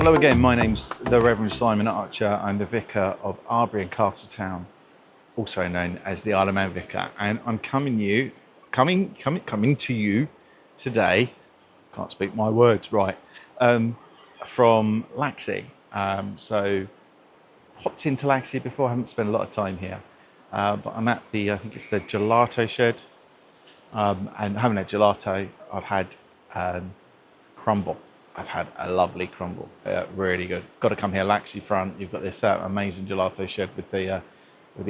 Hello again, my name's the Reverend Simon Archer. I'm the Vicar of Arbury and Castletown, also known as the Isle of Man Vicar, and I'm coming to you today, can't speak my words right, from Laxey. So popped into Laxey before, I haven't spent a lot of time here, but I'm at the, I think it's the Gelato Shed, and I haven't had gelato, I've had crumble. I've had a lovely crumble, really good. Got to come here, Laxey front. You've got this amazing gelato shed with the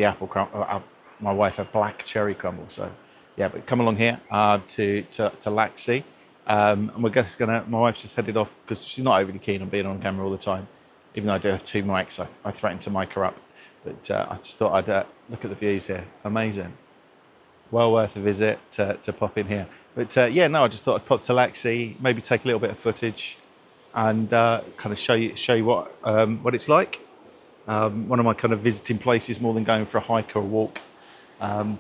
apple crumble. My wife had black cherry crumble, so yeah. But come along here to Laxey, and we're just gonna. My wife's just headed off because she's not overly keen on being on camera all the time. Even though I do have two mics, I threatened to mic her up. But I just thought I'd look at the views here. Amazing. Well worth a visit to pop in here. But yeah, no, I just thought I'd pop to Laxey, maybe take a little bit of footage and kind of show you what it's like. One of my kind of visiting places more than going for a hike or a walk. And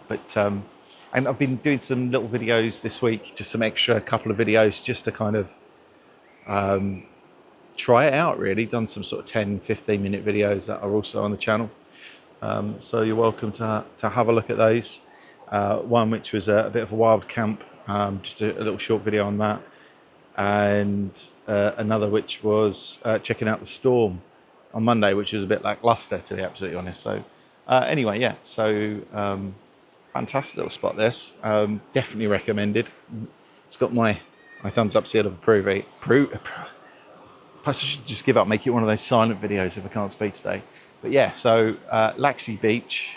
I've been doing some little videos this week, just some extra couple of videos just to kind of try it out really. Done some sort of 10-15 minute videos that are also on the channel. So you're welcome to have a look at those. One which was a bit of a wild camp, just a little short video on that, and another which was checking out the storm on Monday, which was a bit lackluster to be absolutely honest. So anyway, yeah, so fantastic little spot this, definitely recommended. It's got my thumbs up seal of approval. Perhaps I should just give up, make it one of those silent videos if I can't speak today. But yeah, so Laxey Beach,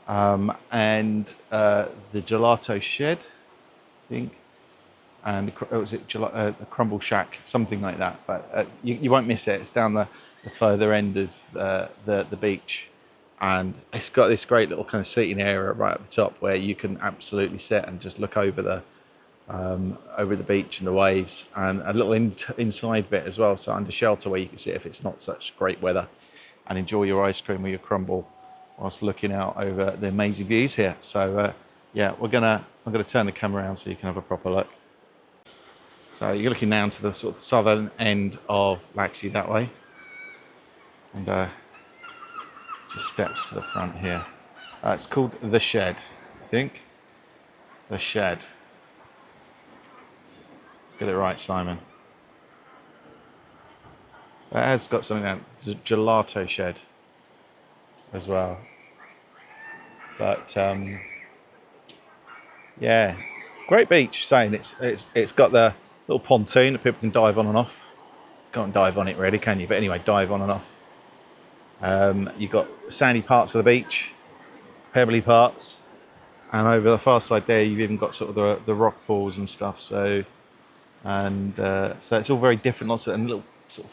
and the Gelato Shed, I think, and the Crumble Shack, something like that. But you won't miss it. It's down the further end of the beach, and it's got this great little kind of seating area right at the top where you can absolutely sit and just look over the beach and the waves, and a little inside bit as well, so under shelter where you can sit if it's not such great weather, and enjoy your ice cream or your crumble whilst looking out over the amazing views here. So yeah, I'm gonna turn the camera around so you can have a proper look. So you're looking down to the sort of southern end of Laxey that way, and just steps to the front here. It's called the Shed, I think. The Shed. Let's get it right, Simon. It has got something down. It's a Gelato Shed as well. But yeah, great beach. Saying it's got the little pontoon that people can dive on and off. Can't dive on it really, can you? But anyway, dive on and off. You've got sandy parts of the beach, pebbly parts, and over the far side there, you've even got sort of the rock pools and stuff. So it's all very different. Lots of and little sort of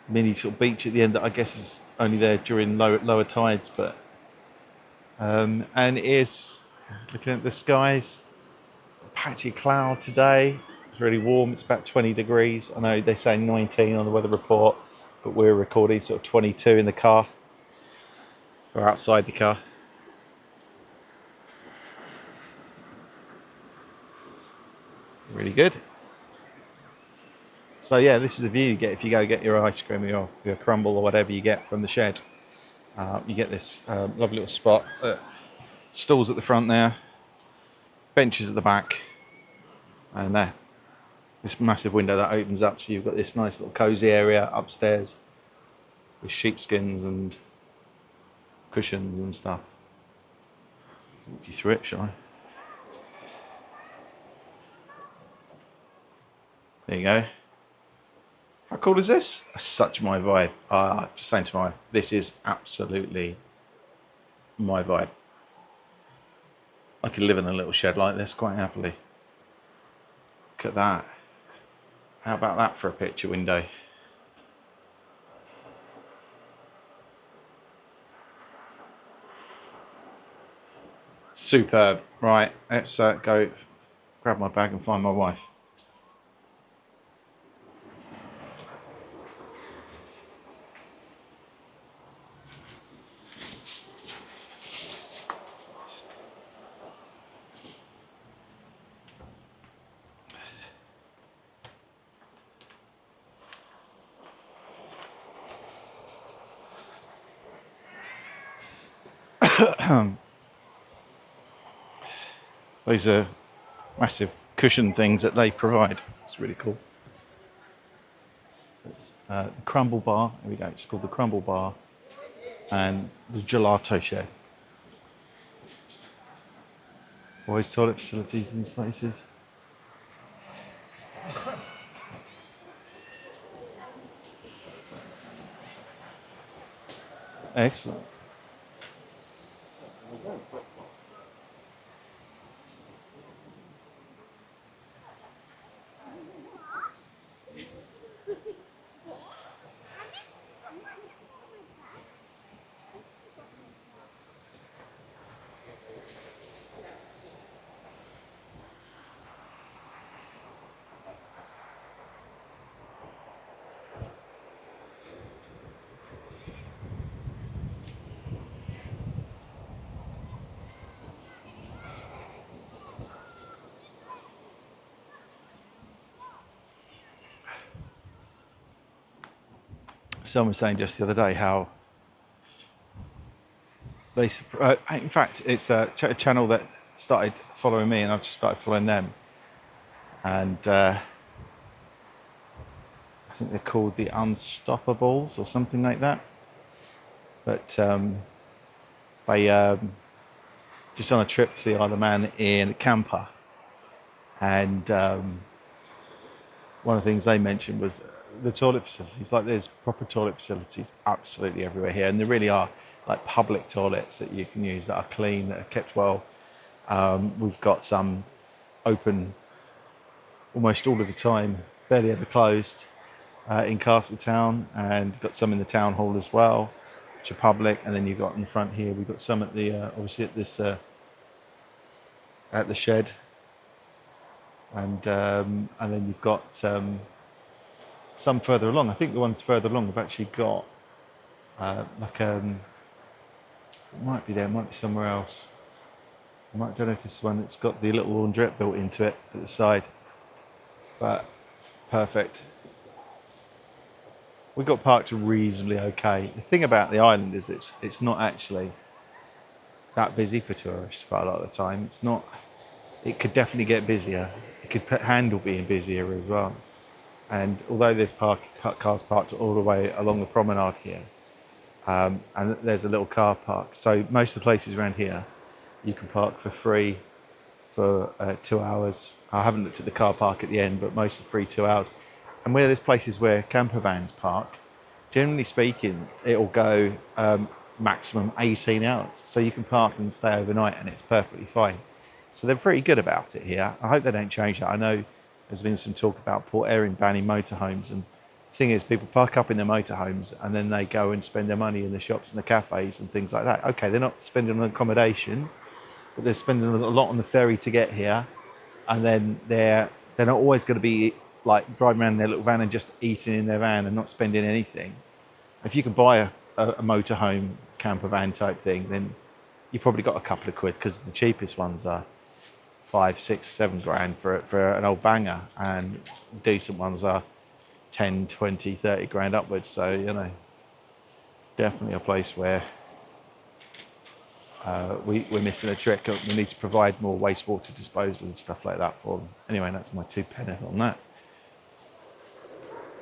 mini sort of beach at the end that I guess is only there during lower tides, but and it is, looking at the skies, patchy cloud today. It's really warm. It's about 20 degrees. I know they say 19 on the weather report, but we're recording sort of 22 in the car, or outside the car. Really good. So yeah, this is the view you get if you go get your ice cream or your crumble or whatever you get from the shed. You get this lovely little spot. Stalls at the front there, benches at the back, and there. This massive window that opens up, so you've got this nice little cosy area upstairs with sheepskins and cushions and stuff. Walk you through it, shall I? There you go. How cool is this? That's such my vibe. Just saying to my wife, this is absolutely my vibe. I could live in a little shed like this quite happily. Look at that. How about that for a picture window? Superb. Right, let's go grab my bag and find my wife. Those are massive cushion things that they provide. It's really cool. It's, the crumble bar. Here we go. It's called the crumble bar, and the Gelato Shed. Always toilet facilities in these places. Excellent. Someone was saying just the other day how they, in fact, it's a channel that started following me, and I've just started following them. And I think they're called the Unstoppables or something like that. But they just on a trip to the Isle of Man in a camper, and one of the things they mentioned was the toilet facilities. Like, there's proper toilet facilities absolutely everywhere here, and there really are like public toilets that you can use that are clean, that are kept well. We've got some open almost all of the time, barely ever closed, in Castletown, and got some in the town hall as well, which are public. And then you've got in the front here, we've got some at the obviously at this at the shed, and then you've got some further along. I think the ones further along have actually got like it might be there, it might be somewhere else. I don't know if this one, it's got the little laundrette built into it at the side, but perfect. We got parked reasonably okay. The thing about the island is it's not actually that busy for tourists quite a lot of the time. It's not. It could definitely get busier. It could handle being busier as well. And although there's cars parked all the way along the promenade here, and there's a little car park, so most of the places around here you can park for free for 2 hours. I haven't looked at the car park at the end, but most are free 2 hours. And where there's places where camper vans park, generally speaking, it'll go maximum 18 hours. So you can park and stay overnight, and it's perfectly fine. So they're pretty good about it here. I hope they don't change that. I know there's been some talk about Port Erin banning motorhomes, and the thing is, people park up in their motorhomes and then they go and spend their money in the shops and the cafes and things like that. Okay, they're not spending on accommodation, but they're spending a lot on the ferry to get here, and then they're not always going to be like driving around in their little van and just eating in their van and not spending anything. If you can buy a motorhome camper van type thing, then you've probably got a couple of quid, because the cheapest ones are 5, 6, 7 grand for an old banger, and decent ones are 10, 20, 30 grand upwards. So, you know, definitely a place where we're missing a trick. We need to provide more wastewater disposal and stuff like that for them. Anyway, that's my 2 pence on that.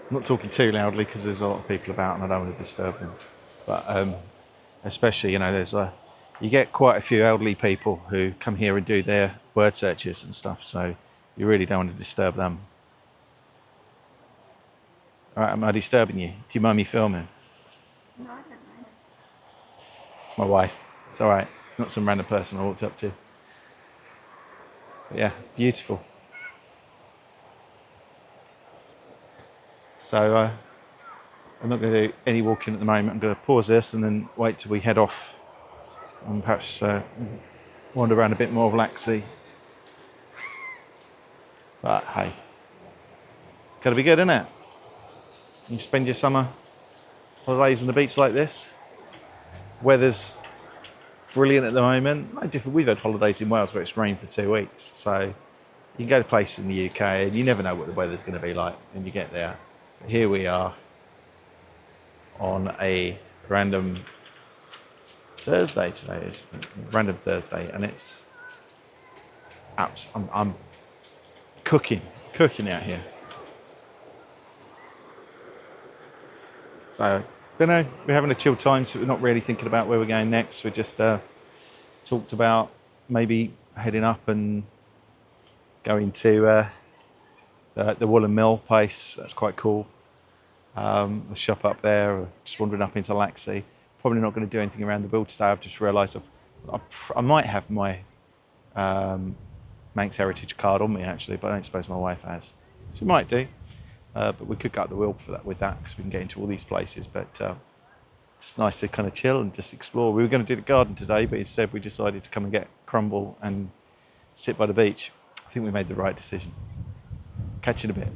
I'm not talking too loudly because there's a lot of people about and I don't want to disturb them. But especially, you know, you get quite a few elderly people who come here and do their word searches and stuff, so you really don't want to disturb them. All right, am I disturbing you? Do you mind me filming? No, I don't mind. It's my wife. It's all right. It's not some random person I walked up to. But yeah, beautiful. So I'm not going to do any walking at the moment. I'm going to pause this and then wait till we head off and perhaps wander around a bit more of Laxey. But hey, got to be good, isn't it? You spend your summer holidays on the beach like this. Weather's brilliant at the moment. No different. We've had holidays in Wales where it's rained for 2 weeks. So you can go to places in the UK and you never know what the weather's going to be like when you get there. But here we are on a random Thursday today. Is random Thursday, and it's I'm cooking out here. So, don't know, we're having a chill time, so we're not really thinking about where we're going next. We just talked about maybe heading up and going to the Woolen Mill place. That's quite cool. The shop up there, just wandering up into Laxey. Probably not going to do anything around the Wheel today. I've just realised I might have my Manx Heritage card on me actually, but I don't suppose my wife has. She might do, but we could go up the Wheel for that with that because we can get into all these places. But just nice to kind of chill and just explore. We were going to do the garden today, but instead we decided to come and get crumble and sit by the beach. I think we made the right decision. Catch you in a bit.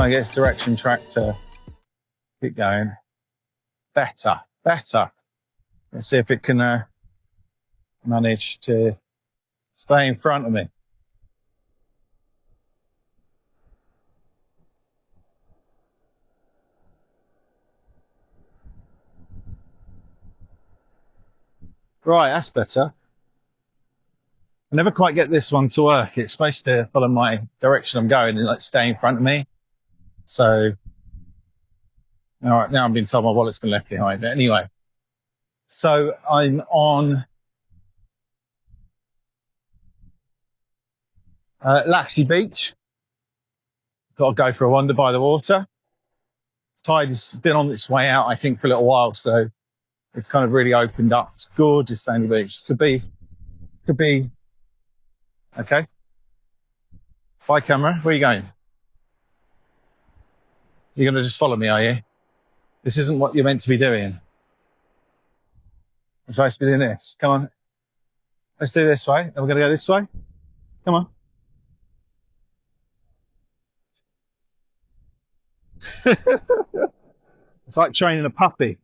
try and get this direction track to keep going. Better. Let's see if it can manage to stay in front of me. Right, that's better. I never quite get this one to work. It's supposed to follow my direction I'm going and like stay in front of me. So, all right, now I'm being told my wallet's been left behind. But anyway, so I'm on Laxey Beach. Got to go for a wander by the water. Tide has been on its way out, I think, for a little while, so it's kind of really opened up. It's gorgeous sandy beach. Could be. Okay. Bye, camera. Where are you going? You're going to just follow me, are you? This isn't what you're meant to be doing. I'm supposed to be doing this. Come on. Let's do this way. Then we're going to go this way. Come on. It's like training a puppy.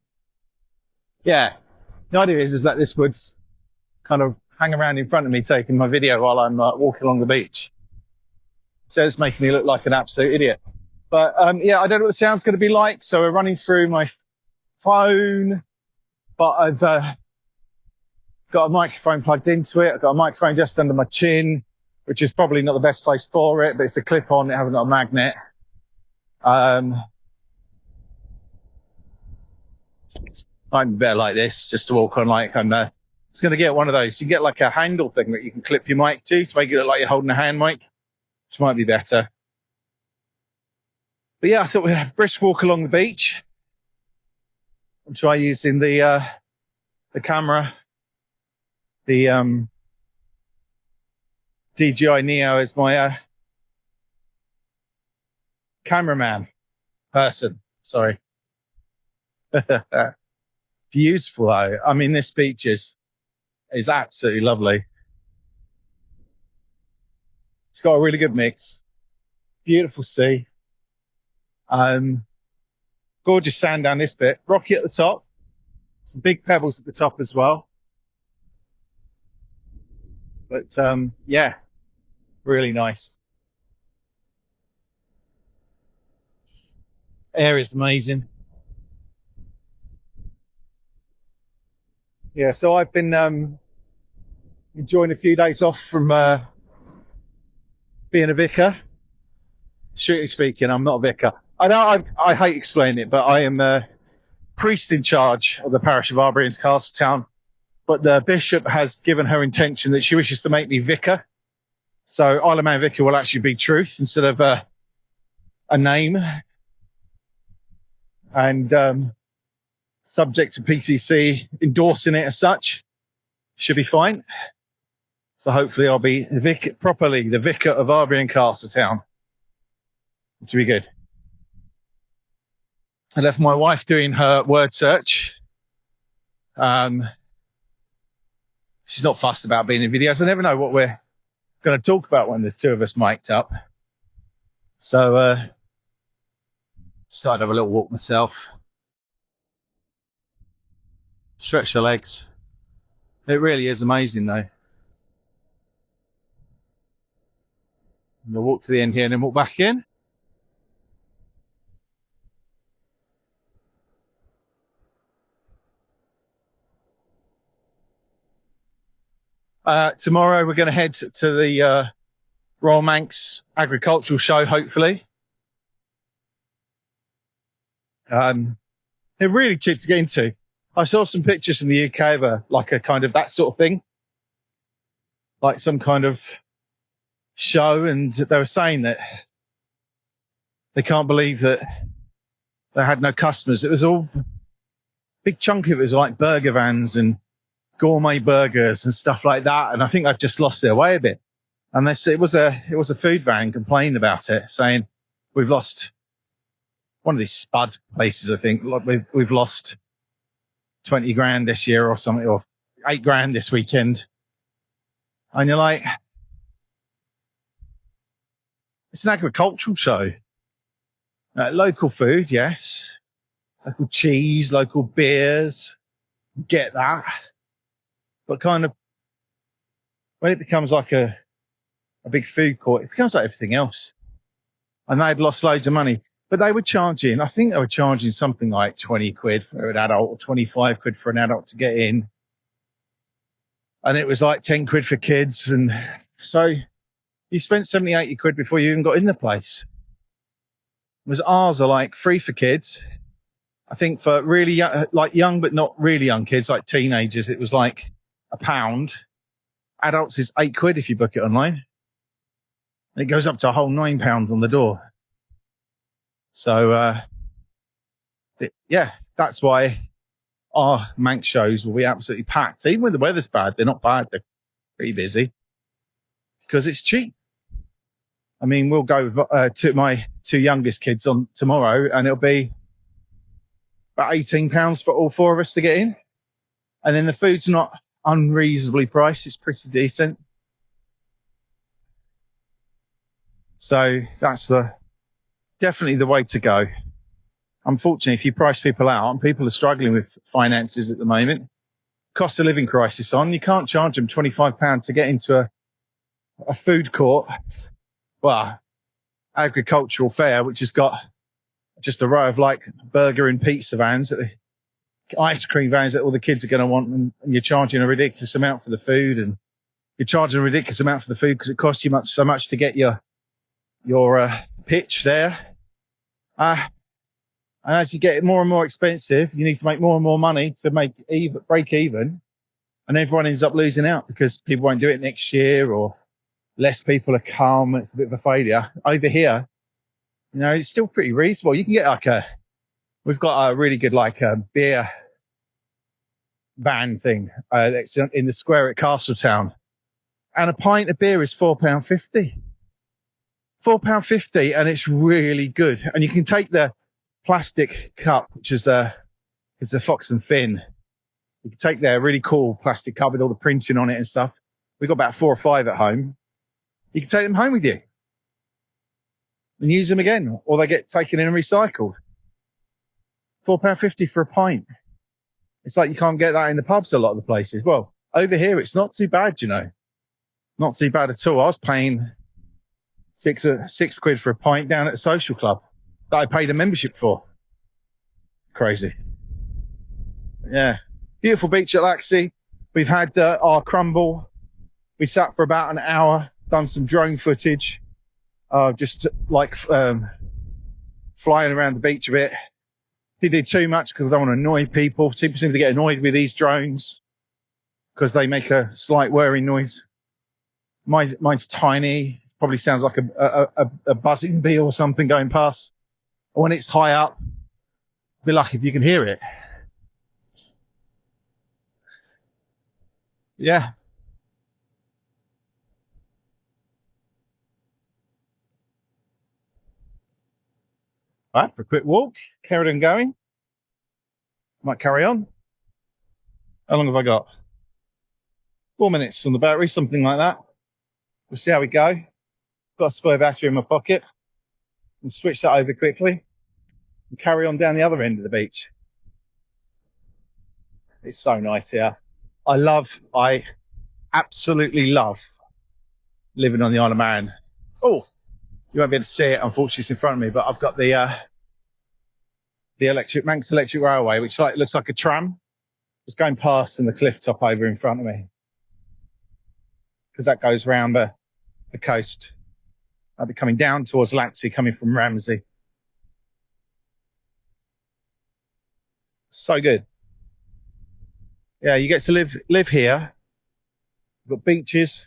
Yeah. The idea is that this would kind of hang around in front of me taking my video while I'm walking along the beach. So it's making me look like an absolute idiot. But yeah, I don't know what the sound's going to be like. So we're running through my phone, but I've got a microphone plugged into it. I've got a microphone just under my chin, which is probably not the best place for it, but it's a clip on. It hasn't got a magnet. I'm better like this, just to walk on like I'm it's going to get one of those. You get like a handle thing that you can clip your mic to make it look like you're holding a hand mic, which might be better. But yeah, I thought we'd have a brisk walk along the beach. I'll try using the camera, the DJI Neo as my cameraman person. Sorry. Beautiful though. I mean, this beach is absolutely lovely. It's got a really good mix. Beautiful sea. Gorgeous sand down this bit. Rocky at the top. Some big pebbles at the top as well. But yeah, really nice. Air is amazing. Yeah, so I've been enjoying a few days off from being a vicar. Strictly speaking, I'm not a vicar. I hate explaining it, but I am a priest in charge of the parish of Arbury and Castletown. But the bishop has given her intention that she wishes to make me vicar. So Isle of Man Vicar will actually be truth instead of a name. And subject to PCC endorsing it as such, should be fine. So hopefully I'll be the vicar, properly the vicar of Arbury and Castletown, which will be good. I left my wife doing her word search. She's not fussed about being in videos. I never know what we're going to talk about when there's two of us mic'd up. So just thought I'd have a little walk myself. Stretch the legs. It really is amazing though. And we'll walk to the end here and then walk back in. Tomorrow we're going to head to the Royal Manx Agricultural Show, hopefully. They're really cheap to get into. I saw some pictures from the UK of like a kind of that sort of thing, like some kind of show, and they were saying that they can't believe that they had no customers. It was all big chunk of it was like burger vans and gourmet burgers and stuff like that, and I think they've just lost their way a bit. And it was a food van complaining about it, saying we've lost one of these spud places. I think we've lost 20 grand this year or something, or 8 grand this weekend. And you're like, it's an agricultural show. Local food, yes. Local cheese, local beers, get that. But kind of, when it becomes like a big food court, it becomes like everything else. And they'd lost loads of money. But they were charging, I think they were charging something like 20 quid for an adult or 25 quid for an adult to get in. And it was like 10 quid for kids. And so you spent 70, 80 quid before you even got in the place. Whereas ours are like free for kids. I think for really young, like young, but not really young kids, like teenagers, it was like £1. Adults is 8 quid if you book it online. And it goes up to a whole £9 on the door. So, yeah, that's why our Manx shows will be absolutely packed. Even when the weather's bad, they're not bad. They're pretty busy because it's cheap. I mean, we'll go to my 2 youngest kids on tomorrow and it'll be about £18 for all 4 of us to get in. And then the food's not unreasonably priced. It's pretty decent. So that's definitely the way to go. Unfortunately, if you price people out, and people are struggling with finances at the moment, cost of living crisis on, you can't charge them £25 to get into a food court, well, agricultural fair, which has got just a row of like burger and pizza vans, ice cream vans that all the kids are going to want, and you're charging a ridiculous amount for the food, and you're charging a ridiculous amount for the food because it costs you so much to get your pitch there. And as you get it more and more expensive, you need to make more and more money to break even. And everyone ends up losing out because people won't do it next year or less people are calm. It's a bit of a failure. Over here, you know, it's still pretty reasonable. You can get we've got a really good beer van thing that's in the square at Castletown. And a pint of beer is £4.50. £4.50, and it's really good. And you can take the plastic cup, which is the Fox and Fin. You can take their really cool plastic cup with all the printing on it and stuff. We've got about 4 or 5 at home. You can take them home with you and use them again, or they get taken in and recycled. £4.50 for a pint. It's like you can't get that in the pubs a lot of the places. Well, over here, it's not too bad, you know. Not too bad at all. I was paying six quid for a pint down at a social club that I paid a membership for. Crazy. Yeah. Beautiful beach at Laxey. We've had our crumble. We sat for about an hour, done some drone footage, just like flying around the beach a bit. Didn't do too much because I don't want to annoy people. People seem to get annoyed with these drones because they make a slight whirring noise. Mine's tiny. It probably sounds like a buzzing bee or something going past. Or when it's high up, be lucky if you can hear it. Yeah. All right, for a quick walk, carried on going. Might carry on. How long have I got? 4 minutes on the battery, something like that. We'll see how we go. Got a spare battery in my pocket. And switch that over quickly and carry on down the other end of the beach. It's so nice here. I absolutely love living on the Isle of Man. Oh, you won't be able to see it, unfortunately, it's in front of me, but I've got the Manx Electric Railway, which looks like a tram. It's going past and the cliff top over in front of me. Because that goes round the coast. I'll be coming down towards Laxey, coming from Ramsey. So good. Yeah, you get to live here. You've got beaches,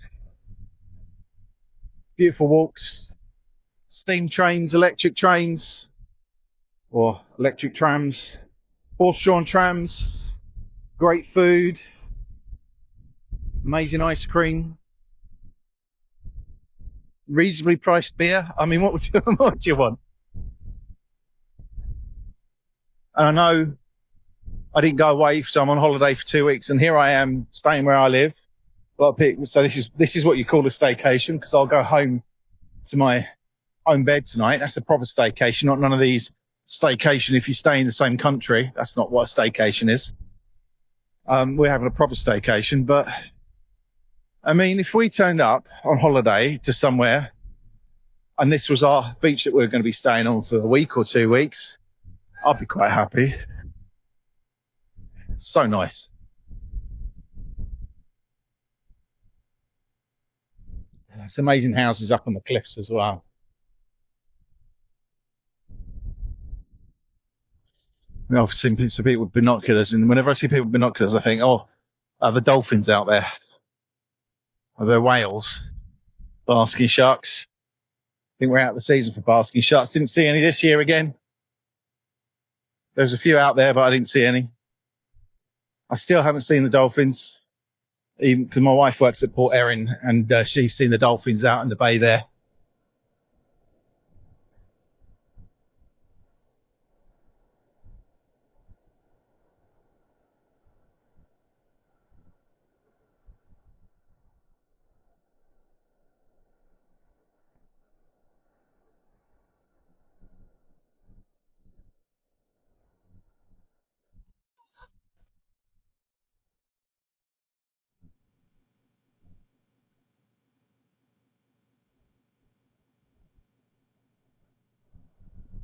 beautiful walks, steam trains, electric trains, or electric trams, horse-drawn trams, great food, amazing ice cream, reasonably priced beer. I mean, what would you want? And I know I didn't go away, so I'm on holiday for 2 weeks, and here I am staying where I live. So this is what you call a staycation, because I'll go home to my home bed tonight. That's a proper staycation, not none of these staycation if you stay in the same country. That's not what a staycation is. We're having a proper staycation, but I mean, if we turned up on holiday to somewhere and this was our beach that we were going to be staying on for a week or 2 weeks, I'd be quite happy. It's so nice. It's amazing houses up on the cliffs as well. I've seen people with binoculars, and whenever I see people with binoculars, I think, oh, are the dolphins out there? Are there whales? Basking sharks? I think we're out of the season for basking sharks. Didn't see any this year again. There was a few out there, but I didn't see any. I still haven't seen the dolphins, even because my wife works at Port Erin, and she's seen the dolphins out in the bay there.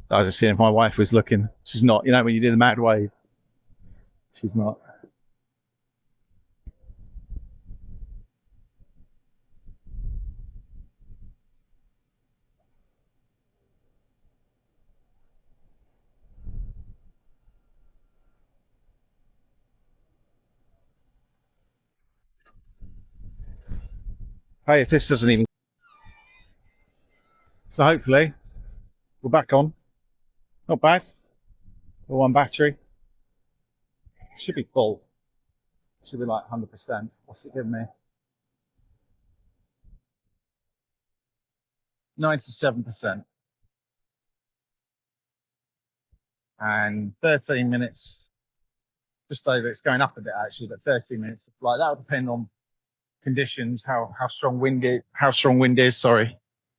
I was just seeing if my wife was looking. She's not. You know, when you do the mad wave, she's not. Hey, if this doesn't even... So hopefully we're back on. Not bad. For one battery. Should be full. Should be like 100%. What's it giving me? 97%. And 13 minutes. Just over. It's going up a bit actually, but 13 minutes. Like that would depend on conditions, how strong wind is, sorry.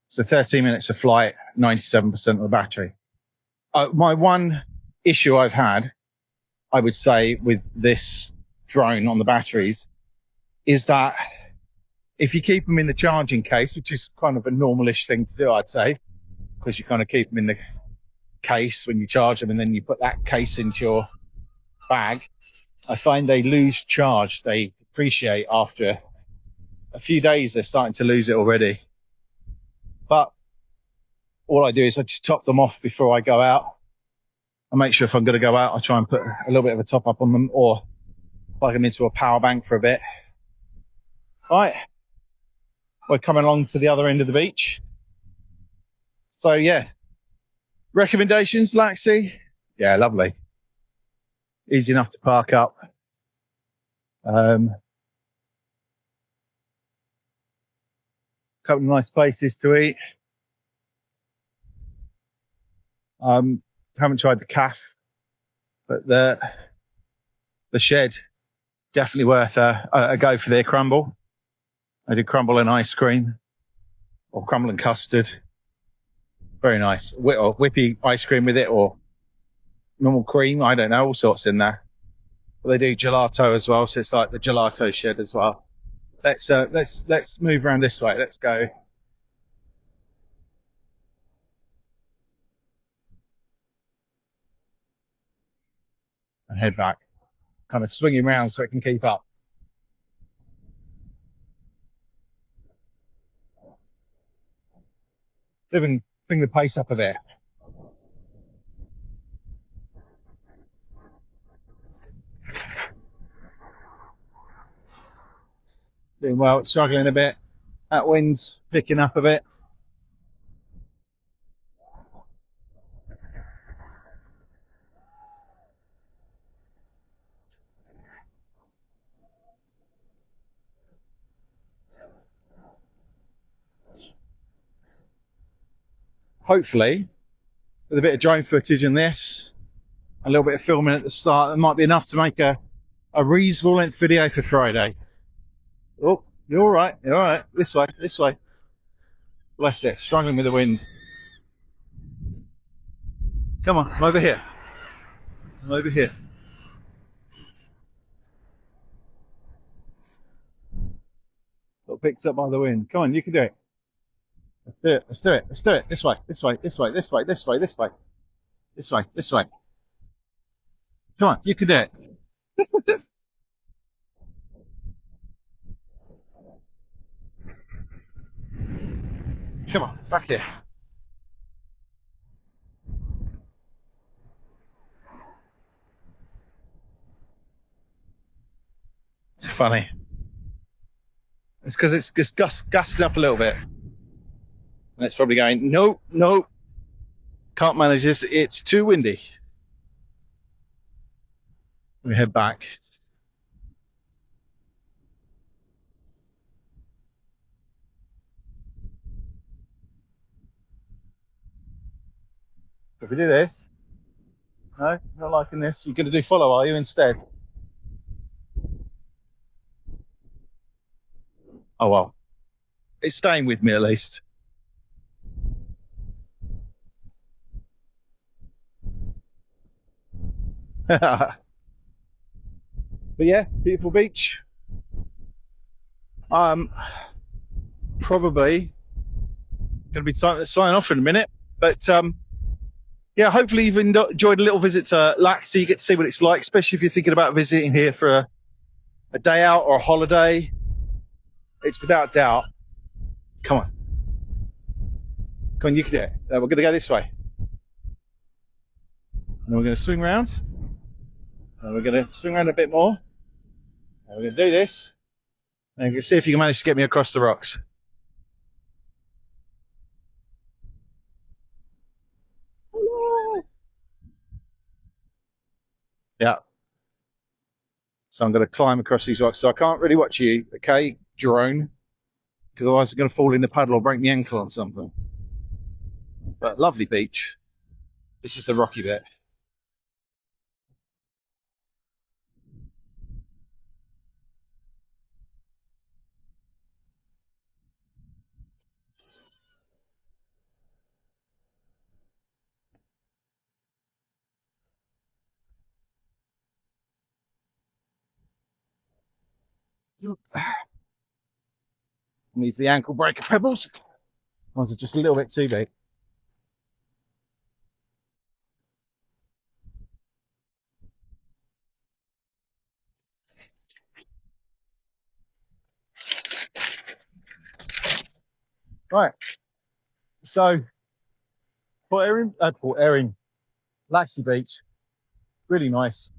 So 13 minutes of flight, 97% of the battery. My one issue I've had, I would say, with this drone on the batteries is that if you keep them in the charging case, which is kind of a normalish thing to do, I'd say, because you kind of keep them in the case when you charge them and then you put that case into your bag, I find they lose charge. They depreciate after a few days. They're starting to lose it already. But all I do is I just top them off before I go out. I make sure if I'm going to go out, I try and put a little bit of a top up on them or plug them into a power bank for a bit. Right. We're coming along to the other end of the beach. So yeah. Recommendations, Laxey? Yeah, lovely. Easy enough to park up. Couple of nice places to eat. Haven't tried the cafe, but the shed, definitely worth a go for their crumble. I did crumble and ice cream, or crumble and custard. Very nice. Or whippy ice cream with it, or normal cream. I don't know, all sorts in there. But they do gelato as well, so it's like the Gelato Shed as well. Let's move around this way. Let's go. And head back. Kind of swinging around so it can keep up. Bring the pace up a bit. Doing well, it's struggling a bit. That wind's picking up a bit. Hopefully, with a bit of drone footage in this, a little bit of filming at the start, that might be enough to make a reasonable length video for Friday. Oh, you're all right. You're all right. This way. Bless it. Struggling with the wind. Come on, I'm over here. I'm over here. Got picked up by the wind. Come on, you can do it. Let's do it. Let's do it. Let's do it. This way. This way. This way. This way. This way. This way. This way. This way. Come on, you can do it. Come on, back here. Funny. It's because it's just gusted up a little bit. And it's probably going, no, no, can't manage this. It's too windy. We head back. So if we do this, no, not liking this. You're going to do follow, are you, instead? Oh, well. It's staying with me, at least. But yeah, beautiful beach. Probably going to be time to sign off in a minute. But yeah, hopefully you've enjoyed a little visit to Laxey. You get to see what it's like, especially if you're thinking about visiting here for a day out or a holiday. It's without doubt. Come on. Come on, you can do it. We're going to go this way. And we're going to swing round. And we're going to swing around a bit more. And we're going to do this. And we're going to see if you can manage to get me across the rocks. Hello. Yeah. So I'm going to climb across these rocks. So I can't really watch you, okay, drone? Because otherwise I'm going to fall in the puddle or break my ankle on something. But lovely beach. This is the rocky bit. Needs the ankle breaker pebbles. Ones are just a little bit too big. Right. So Port Erin, Laxey Beach, really nice.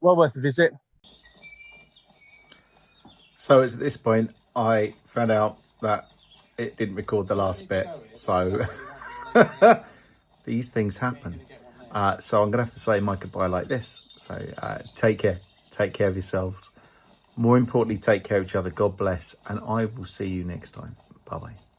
Well worth a visit. So it's at this point I found out that it didn't record the last bit. So these things happen. So I'm going to have to say my goodbye like this. So take care. Take care of yourselves. More importantly, take care of each other. God bless. And I will see you next time. Bye-bye.